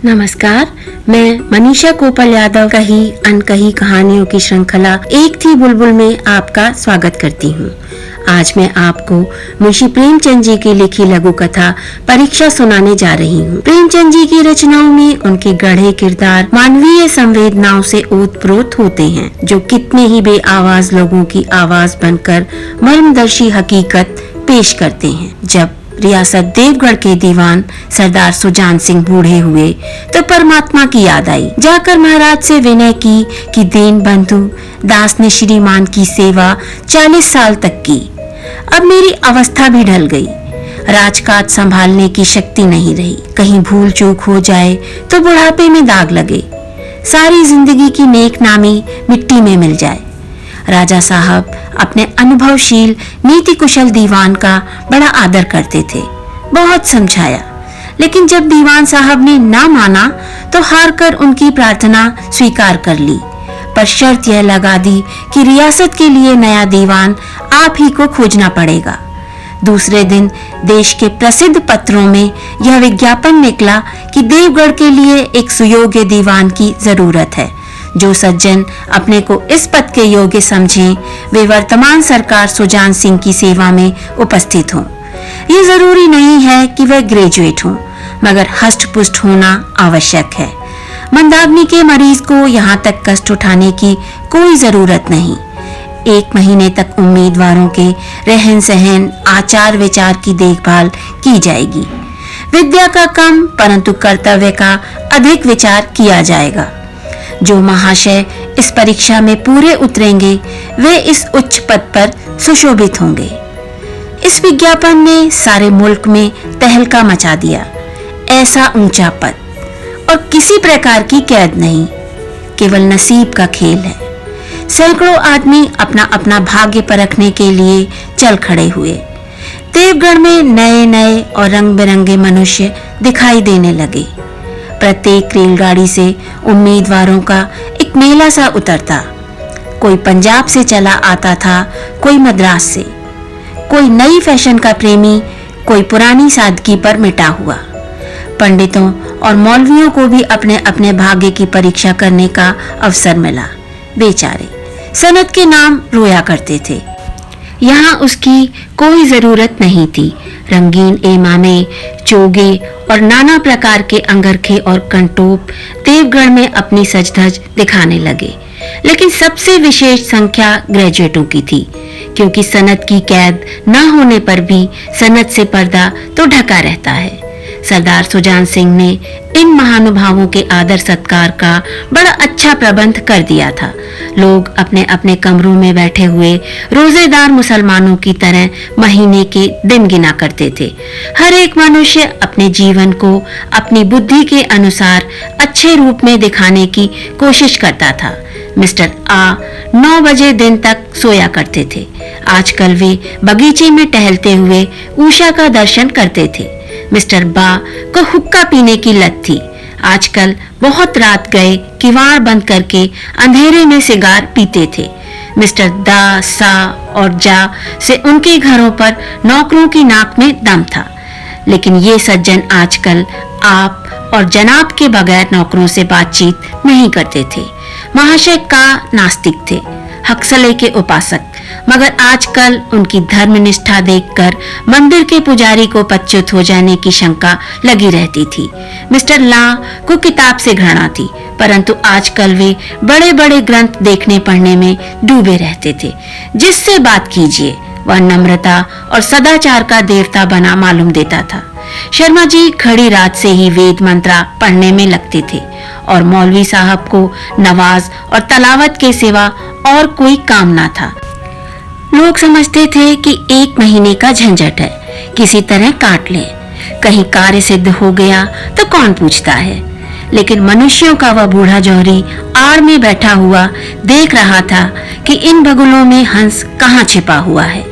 नमस्कार, मैं मनीषा कोपल यादव कही अनकही कहानियों की श्रृंखला एक थी बुलबुल में आपका स्वागत करती हूँ। आज मैं आपको मुंशी प्रेमचंद जी की लिखी लघु कथा परीक्षा सुनाने जा रही हूँ। प्रेमचंद जी की रचनाओं में उनके गढ़े किरदार मानवीय संवेदनाओं से ओतप्रोत होते हैं, जो कितने ही बेआवाज लोगों की आवाज बनकर मर्मदर्शी हकीकत पेश करते हैं। जब रियासत देवगढ़ के दीवान सरदार सुजान सिंह बूढ़े हुए तो परमात्मा की याद आई। जाकर महाराज से विनय की कि दीन बंधु दास ने श्रीमान की सेवा 40 साल तक की। अब मेरी अवस्था भी ढल गई, राजकाज संभालने की शक्ति नहीं रही। कहीं भूल चूक हो जाए तो बुढ़ापे में दाग लगे, सारी जिंदगी की नेक नामी मिट्टी में मिल जाए। राजा साहब अपने अनुभवशील नीति कुशल दीवान का बड़ा आदर करते थे। बहुत समझाया, लेकिन जब दीवान साहब ने ना माना तो हार कर उनकी प्रार्थना स्वीकार कर ली, पर शर्त यह लगा दी कि रियासत के लिए नया दीवान आप ही को खोजना पड़ेगा। दूसरे दिन देश के प्रसिद्ध पत्रों में यह विज्ञापन निकला कि देवगढ़ के लिए एक सुयोग्य दीवान की जरूरत है। जो सज्जन अपने को इस पद के योग्य समझें, वे वर्तमान सरकार सुजान सिंह की सेवा में उपस्थित हों। ये जरूरी नहीं है कि वह ग्रेजुएट हों, मगर हष्ट पुष्ट होना आवश्यक है। मंदाग्नि के मरीज को यहाँ तक कष्ट उठाने की कोई जरूरत नहीं। 1 महीने तक उम्मीदवारों के रहन सहन आचार विचार की देखभाल की जाएगी। विद्या का कम परंतु कर्तव्य का अधिक विचार किया जाएगा। जो महाशय इस परीक्षा में पूरे उतरेंगे वे इस उच्च पद पर सुशोभित होंगे। इस विज्ञापन ने सारे मुल्क में तहलका मचा दिया। ऐसा ऊंचा पद और किसी प्रकार की कैद नहीं, केवल नसीब का खेल है। सैकड़ों आदमी अपना अपना भाग्य परखने के लिए चल खड़े हुए। देवगढ़ में नए नए और रंग बिरंगे मनुष्य दिखाई देने लगे। प्रत्येक रेलगाड़ी से उम्मीदवारों का एक मेला सा उतरता। कोई पंजाब से चला आता था, कोई मद्रास से, कोई नई फैशन का प्रेमी, कोई पुरानी सादगी पर मिटा हुआ। पंडितों और मौलवियों को भी अपने अपने भाग्य की परीक्षा करने का अवसर मिला। बेचारे सनत के नाम रोया करते थे। यहाँ उसकी कोई जरूरत नहीं थी। रंगीन एमामे, चोगे और नाना प्रकार के अंगरखे और कंटोप देवगढ़ में अपनी सजधज दिखाने लगे। लेकिन सबसे विशेष संख्या ग्रेजुएटों की थी, क्योंकि सनत की कैद न होने पर भी सनत से पर्दा तो ढका रहता है। सरदार सुजान सिंह ने इन महानुभावों के आदर सत्कार का बड़ा अच्छा प्रबंध कर दिया था। लोग अपने अपने कमरों में बैठे हुए रोजेदार मुसलमानों की तरह महीने के दिन गिना करते थे। हर एक मनुष्य अपने जीवन को अपनी बुद्धि के अनुसार अच्छे रूप में दिखाने की कोशिश करता था। मिस्टर आ 9 बजे दिन तक सोया करते थे। आजकल वे बगीचे में टहलते हुए उषा का दर्शन करते थे। मिस्टर बा को हुक्का पीने की लत थी। आजकल बहुत रात गए किवाड़ बंद करके अंधेरे में सिगार पीते थे। मिस्टर दा, सा और जा से उनके घरों पर नौकरों की नाक में दम था। लेकिन ये सज्जन आजकल आप और जनाब के बगैर नौकरों से बातचीत नहीं करते थे। महाशय का नास्तिक थे, हक्सले के उपासक, मगर आजकल उनकी धर्मनिष्ठा देखकर मंदिर के पुजारी को पच्युत हो जाने की शंका लगी रहती थी। मिस्टर ला को किताब से घृणा थी, परंतु आजकल वे बड़े बड़े ग्रंथ देखने पढ़ने में डूबे रहते थे। जिससे बात कीजिए वह नम्रता और सदाचार का देवता बना मालूम देता था। शर्मा जी खड़ी रात से ही वेद मंत्रा पढ़ने में लगते थे और मौलवी साहब को नवाज और तलावत के सिवा और कोई काम ना था। लोग समझते थे कि 1 महीने का झंझट है, किसी तरह काट ले। कहीं कार्य सिद्ध हो गया तो कौन पूछता है। लेकिन मनुष्यों का वह बूढ़ा जौहरी आड़ में बैठा हुआ देख रहा था कि इन बगुलों में हंस कहाँ छिपा हुआ है।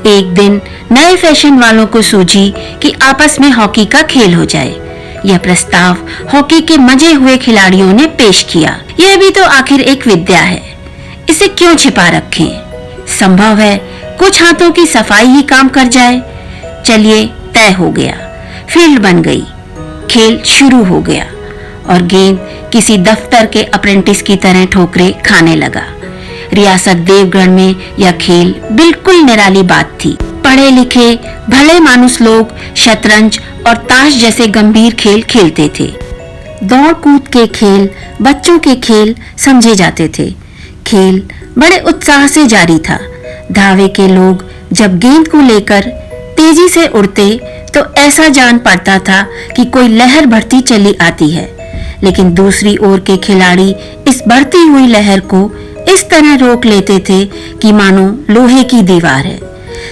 एक दिन नए फैशन वालों को सूझी कि आपस में हॉकी का खेल हो जाए। यह प्रस्ताव हॉकी के मजे हुए खिलाड़ियों ने पेश किया। यह भी तो आखिर एक विद्या है, इसे क्यों छिपा रखें। संभव है कुछ हाथों की सफाई ही काम कर जाए। चलिए, तय हो गया। फील्ड बन गई, खेल शुरू हो गया। और गेंद किसी दफ्तर के अप्रेंटिस की तरह ठोकरे खाने लगा। रियासत देवगढ़ में यह खेल बिल्कुल निराली बात थी। पढ़े लिखे भले मानुस लोग शतरंज और ताश जैसे गंभीर खेल खेलते थे। दौड़ कूद के खेल बच्चों के खेल समझे जाते थे। खेल बड़े उत्साह से जारी था। धावे के लोग जब गेंद को लेकर तेजी से उड़ते तो ऐसा जान पड़ता था कि कोई लहर बढ़ती चली आती है, लेकिन दूसरी ओर के खिलाड़ी इस बढ़ती हुई लहर को इस तरह रोक लेते थे कि मानो लोहे की दीवार है।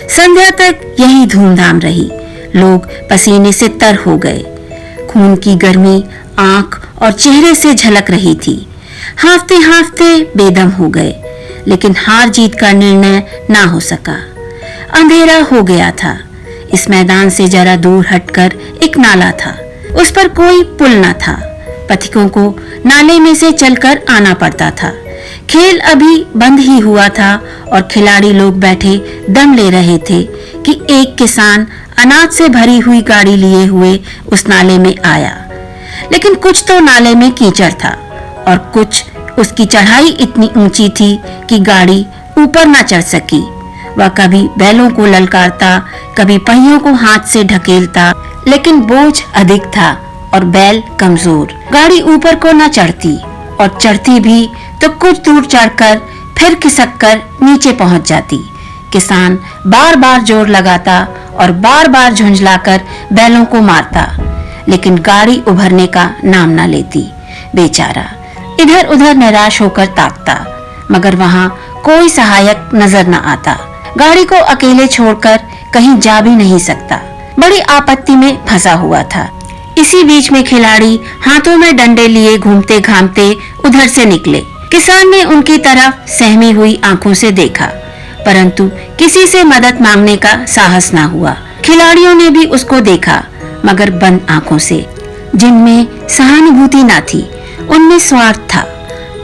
संध्या तक यही धूमधाम रही। लोग पसीने से तर हो गए। खून की गर्मी आंख और चेहरे से झलक रही थी। हांफते हांफते बेदम हो गए, लेकिन हार जीत का निर्णय ना हो सका। अंधेरा हो गया था। इस मैदान से जरा दूर हटकर एक नाला था। उस पर कोई पुल न था। पथिकों को नाले में से चलकर आना पड़ता था। खेल अभी बंद ही हुआ था और खिलाड़ी लोग बैठे दम ले रहे थे कि एक किसान अनाज से भरी हुई गाड़ी लिए हुए उस नाले में आया। लेकिन कुछ तो नाले में कीचड़ था और कुछ उसकी चढ़ाई इतनी ऊंची थी कि गाड़ी ऊपर न चढ़ सकी। वह कभी बैलों को ललकारता, कभी पहियों को हाथ से ढकेलता, लेकिन बोझ अधिक था और बैल कमजोर। गाड़ी ऊपर को न चढ़ती और चढ़ती भी तो कुछ दूर चढ़कर फिर खिसककर नीचे पहुंच जाती। किसान बार बार जोर लगाता और बार बार झुंझलाकर बैलों को मारता, लेकिन गाड़ी उभरने का नाम न लेती। बेचारा इधर उधर निराश होकर ताकता, मगर वहां कोई सहायक नजर न आता। गाड़ी को अकेले छोड़कर कहीं जा भी नहीं सकता। बड़ी आपत्ति में फंसा हुआ था। इसी बीच में खिलाड़ी हाथों में डंडे लिए घूमते घामते उधर से निकले। किसान ने उनकी तरफ सहमी हुई आंखों से देखा, परंतु किसी से मदद मांगने का साहस ना हुआ। खिलाड़ियों ने भी उसको देखा, मगर बंद आंखों से, जिनमें सहानुभूति ना थी। उनमें स्वार्थ था,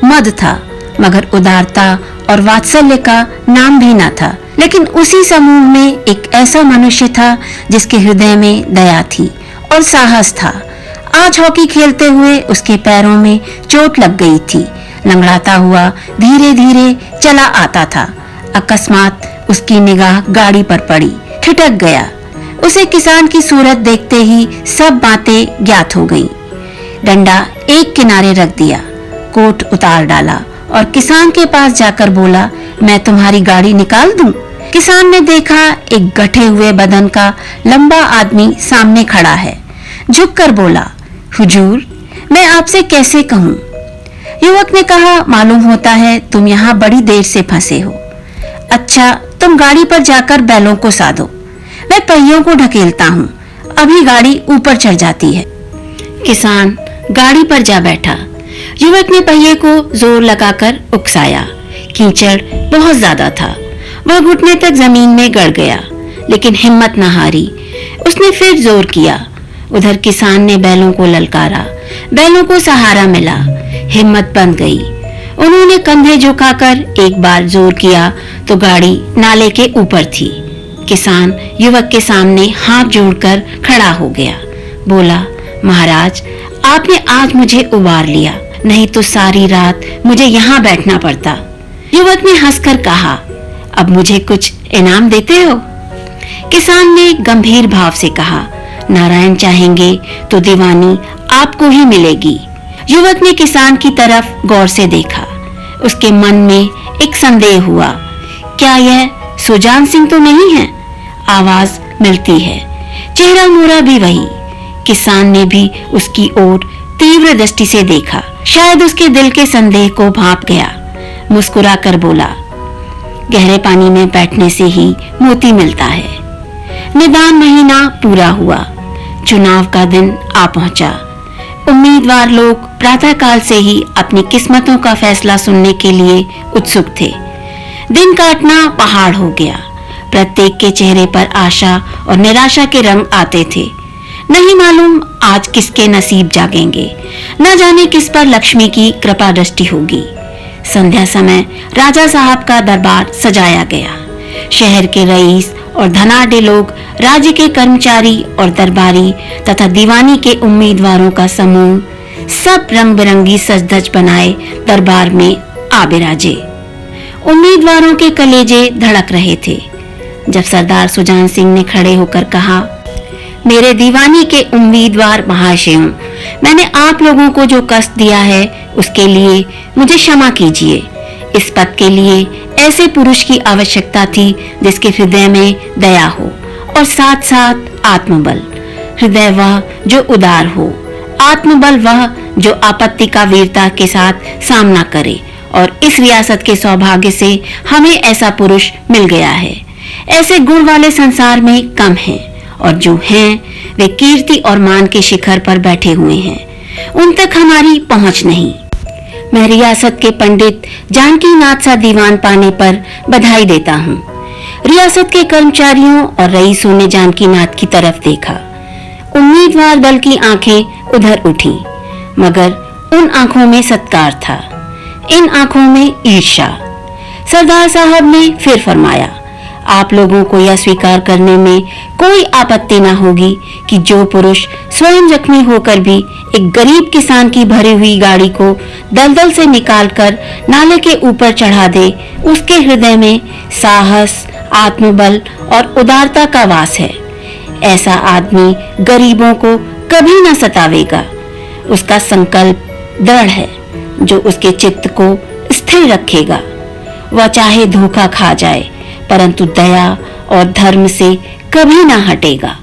मद था, मगर उदारता और वात्सल्य का नाम भी ना था। लेकिन उसी समूह में एक ऐसा मनुष्य था जिसके हृदय में दया थी और साहस था। आज हॉकी खेलते हुए उसके पैरों में चोट लग गई थी। लंगड़ाता हुआ धीरे धीरे चला आता था। अकस्मात उसकी निगाह गाड़ी पर पड़ी। ठिठक गया। उसे किसान की सूरत देखते ही सब बातें ज्ञात हो गईं। डंडा एक किनारे रख दिया, कोट उतार डाला और किसान के पास जाकर बोला, मैं तुम्हारी गाड़ी निकाल दूं? किसान ने देखा एक गठे हुए बदन का लंबा आदमी सामने खड़ा है। झुककर बोला, हुजूर, मैं आपसे कैसे कहूं? युवक ने कहा, मालूम होता है तुम यहाँ बड़ी देर से फंसे हो। अच्छा, तुम गाड़ी पर जाकर बैलों को साधो, मैं पहियों को ढकेलता हूँ, अभी गाड़ी ऊपर चढ़ जाती है। किसान गाड़ी पर जा बैठा। युवक ने पहिए को जोर लगाकर उकसाया। कीचड़ बहुत ज्यादा था। वह घुटने तक जमीन में गड़ गया, लेकिन हिम्मत न हारी। उसने फिर जोर किया। उधर किसान ने बैलों को ललकारा। बैलों को सहारा मिला। हिम्मत बंध गई। उन्होंने कंधे झुकाकर एक बार जोर किया तो गाड़ी नाले के ऊपर थी। किसान युवक के सामने हाथ जोड़कर खड़ा हो गया। बोला, महाराज, आपने आज मुझे उबार लिया, नहीं तो सारी रात मुझे यहाँ बैठना पड़ता। युवक ने हंसकर कहा, अब मुझे कुछ इनाम देते हो? किसान ने गंभीर भाव से कहा, नारायण चाहेंगे तो दीवानी आपको ही मिलेगी। युवक ने किसान की तरफ गौर से देखा। उसके मन में एक संदेह हुआ, क्या यह सुजान सिंह तो नहीं है? आवाज मिलती है, चेहरा मोरा भी वही। किसान ने भी उसकी ओर तीव्र दृष्टि से देखा। शायद उसके दिल के संदेह को भांप गया। मुस्कुराकर बोला, गहरे पानी में बैठने से ही मोती मिलता है। निदान महीना पूरा हुआ। चुनाव का दिन आ पहुंचा। उम्मीदवार लोग प्रातःकाल से ही अपनी किस्मतों का फैसला सुनने के लिए उत्सुक थे। दिन काटना पहाड़ हो गया। प्रत्येक के चेहरे पर आशा और निराशा के रंग आते थे। नहीं मालूम आज किसके नसीब जागेंगे, न जाने किस पर लक्ष्मी की कृपा दृष्टि होगी। संध्या समय राजा साहब का दरबार सजाया गया। शहर के रईस और धनाढ्य लोग, राज्य के कर्मचारी और दरबारी तथा दीवानी के उम्मीदवारों का समूह सब रंग बिरंगी सज-धज बनाए दरबार में आ बिराजे। उम्मीदवारों के कलेजे धड़क रहे थे जब सरदार सुजान सिंह ने खड़े होकर कहा, मेरे दीवानी के उम्मीदवार महाशयों, मैंने आप लोगों को जो कष्ट दिया है उसके लिए मुझे क्षमा कीजिए। इस पद के लिए ऐसे पुरुष की आवश्यकता थी जिसके हृदय में दया हो और साथ साथ आत्मबल। हृदय वह जो उदार हो, आत्मबल वह जो आपत्ति का वीरता के साथ सामना करे, और इस रियासत के सौभाग्य से हमें ऐसा पुरुष मिल गया है। ऐसे गुण वाले संसार में कम हैं, और जो हैं वे कीर्ति और मान के शिखर पर बैठे हुए हैं, उन तक हमारी पहुंच नहीं। मैं रियासत के पंडित जानकी नाथ सा दीवान पाने पर बधाई देता हूँ। रियासत के कर्मचारियों और रईसों ने जानकी नाथ की तरफ देखा। उम्मीदवार दल की आंखें उधर उठी, मगर उन आंखों में सत्कार था, इन आंखों में ईर्ष्या। सरदार साहब ने फिर फरमाया, आप लोगों को यह स्वीकार करने में कोई आपत्ति न होगी कि जो पुरुष स्वयं जख्मी होकर भी एक गरीब किसान की भरी हुई गाड़ी को दलदल से निकालकर नाले के ऊपर चढ़ा दे, उसके हृदय में साहस, आत्मबल और उदारता का वास है। ऐसा आदमी गरीबों को कभी न सतावेगा। उसका संकल्प दृढ़ है जो उसके चित्त को स्थिर रखेगा। वह चाहे धोखा खा जाए, परंतु दया और धर्म से कभी न हटेगा।